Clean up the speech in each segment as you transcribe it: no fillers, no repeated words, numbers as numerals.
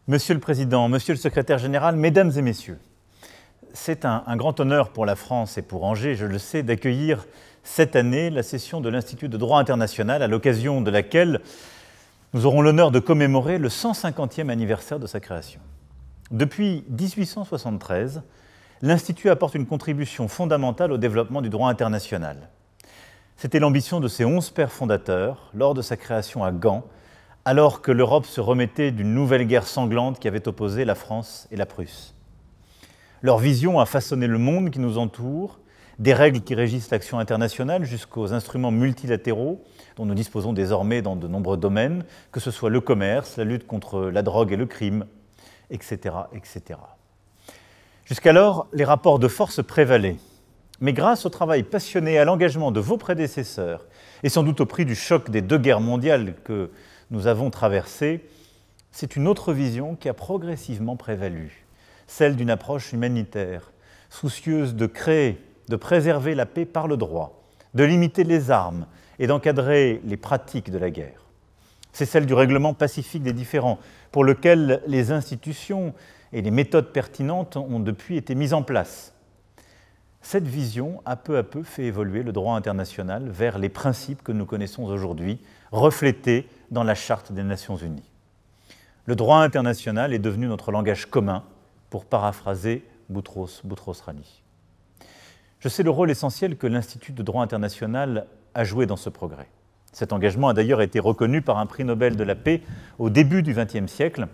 Monsieur le Président, Monsieur le Secrétaire général, Mesdames et Messieurs, c'est un grand honneur pour la France et pour Angers, je le sais, d'accueillir cette année la session de l'Institut de droit international, à l'occasion de laquelle nous aurons l'honneur de commémorer le 150e anniversaire de sa création. Depuis 1873, l'Institut apporte une contribution fondamentale au développement du droit international. C'était l'ambition de ses 11 pères fondateurs lors de sa création à Gand, alors que l'Europe se remettait d'une nouvelle guerre sanglante qui avait opposé la France et la Prusse. Leur vision a façonné le monde qui nous entoure, des règles qui régissent l'action internationale jusqu'aux instruments multilatéraux dont nous disposons désormais dans de nombreux domaines, que ce soit le commerce, la lutte contre la drogue et le crime, etc. etc. Jusqu'alors, les rapports de force prévalaient. Mais grâce au travail passionné et à l'engagement de vos prédécesseurs, et sans doute au prix du choc des 2 guerres mondiales que nous avons traversées, c'est une autre vision qui a progressivement prévalu, celle d'une approche humanitaire, soucieuse de créer, de préserver la paix par le droit, de limiter les armes et d'encadrer les pratiques de la guerre. C'est celle du règlement pacifique des différends, pour lequel les institutions et les méthodes pertinentes ont depuis été mises en place. Cette vision a peu à peu fait évoluer le droit international vers les principes que nous connaissons aujourd'hui, reflétés dans la Charte des Nations Unies. Le droit international est devenu notre langage commun, pour paraphraser Boutros Ghali. Je sais le rôle essentiel que l'Institut de droit international a joué dans ce progrès. Cet engagement a d'ailleurs été reconnu par un prix Nobel de la paix au début du XXe siècle,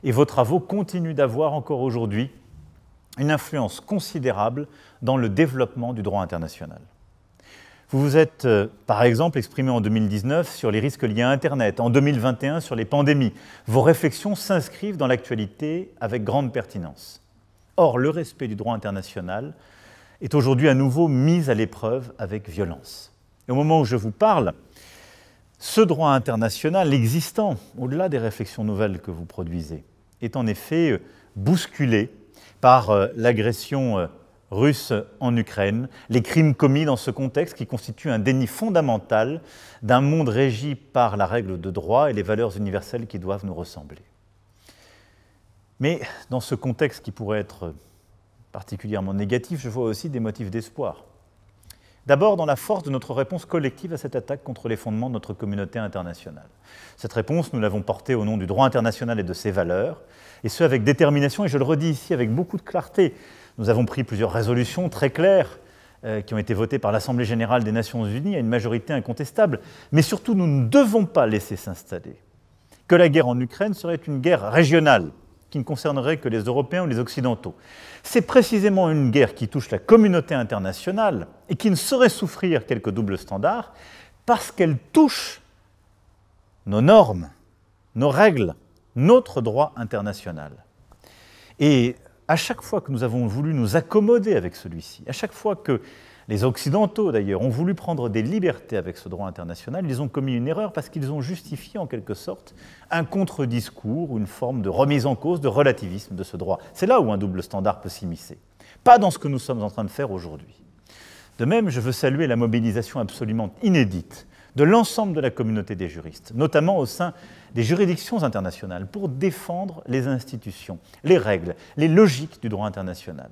et vos travaux continuent d'avoir encore aujourd'hui une influence considérable dans le développement du droit international. Vous vous êtes, par exemple, exprimé en 2019 sur les risques liés à Internet, en 2021 sur les pandémies. Vos réflexions s'inscrivent dans l'actualité avec grande pertinence. Or, le respect du droit international est aujourd'hui à nouveau mis à l'épreuve avec violence. Et au moment où je vous parle, ce droit international existant, au-delà des réflexions nouvelles que vous produisez, est en effet bousculé par l'agression russe en Ukraine, les crimes commis dans ce contexte qui constitue un déni fondamental d'un monde régi par la règle de droit et les valeurs universelles qui doivent nous ressembler. Mais dans ce contexte qui pourrait être particulièrement négatif, je vois aussi des motifs d'espoir. D'abord, dans la force de notre réponse collective à cette attaque contre les fondements de notre communauté internationale. Cette réponse, nous l'avons portée au nom du droit international et de ses valeurs, et ce avec détermination, et je le redis ici avec beaucoup de clarté. Nous avons pris plusieurs résolutions très claires qui ont été votées par l'Assemblée générale des Nations unies à une majorité incontestable, mais surtout, nous ne devons pas laisser s'installer que la guerre en Ukraine serait une guerre régionale, qui ne concernerait que les Européens ou les Occidentaux. C'est précisément une guerre qui touche la communauté internationale et qui ne saurait souffrir quelques doubles standards parce qu'elle touche nos normes, nos règles, notre droit international. Et à chaque fois que nous avons voulu nous accommoder avec celui-ci, à chaque fois que les Occidentaux, d'ailleurs, ont voulu prendre des libertés avec ce droit international, ils ont commis une erreur parce qu'ils ont justifié, en quelque sorte, un contre-discours ou une forme de remise en cause, de relativisme de ce droit. C'est là où un double standard peut s'immiscer. Pas dans ce que nous sommes en train de faire aujourd'hui. De même, je veux saluer la mobilisation absolument inédite de l'ensemble de la communauté des juristes, notamment au sein des juridictions internationales, pour défendre les institutions, les règles, les logiques du droit international.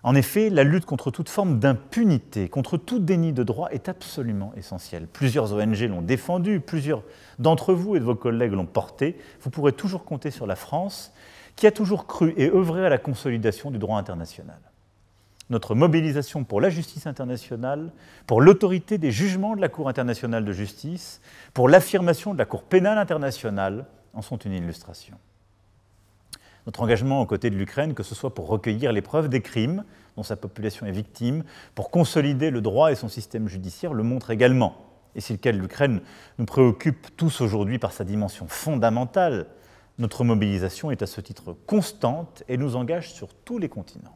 En effet, la lutte contre toute forme d'impunité, contre tout déni de droit est absolument essentielle. Plusieurs ONG l'ont défendu, plusieurs d'entre vous et de vos collègues l'ont porté. Vous pourrez toujours compter sur la France, qui a toujours cru et œuvré à la consolidation du droit international. Notre mobilisation pour la justice internationale, pour l'autorité des jugements de la Cour internationale de justice, pour l'affirmation de la Cour pénale internationale, en sont une illustration. Notre engagement aux côtés de l'Ukraine, que ce soit pour recueillir les preuves des crimes dont sa population est victime, pour consolider le droit et son système judiciaire, le montre également. Et si le cas de l'Ukraine nous préoccupe tous aujourd'hui par sa dimension fondamentale, notre mobilisation est à ce titre constante et nous engage sur tous les continents.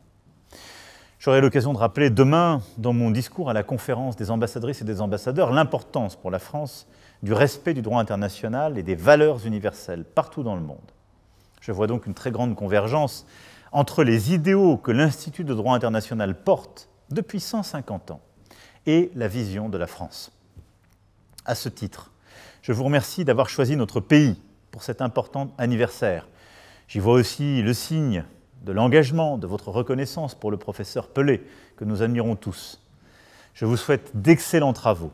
J'aurai l'occasion de rappeler demain, dans mon discours à la conférence des ambassadrices et des ambassadeurs, l'importance pour la France du respect du droit international et des valeurs universelles partout dans le monde. Je vois donc une très grande convergence entre les idéaux que l'Institut de droit international porte depuis 150 ans et la vision de la France. À ce titre, je vous remercie d'avoir choisi notre pays pour cet important anniversaire. J'y vois aussi le signe de l'engagement, de votre reconnaissance pour le professeur Pelé, que nous admirons tous. Je vous souhaite d'excellents travaux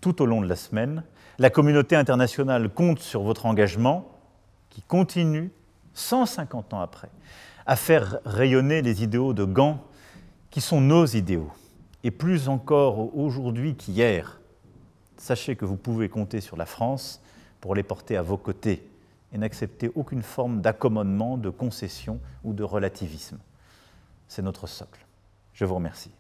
tout au long de la semaine. La communauté internationale compte sur votre engagement qui continue, 150 ans après, à faire rayonner les idéaux de Gand qui sont nos idéaux. Et plus encore aujourd'hui qu'hier, sachez que vous pouvez compter sur la France pour les porter à vos côtés et n'accepter aucune forme d'accommodement, de concession ou de relativisme. C'est notre socle. Je vous remercie.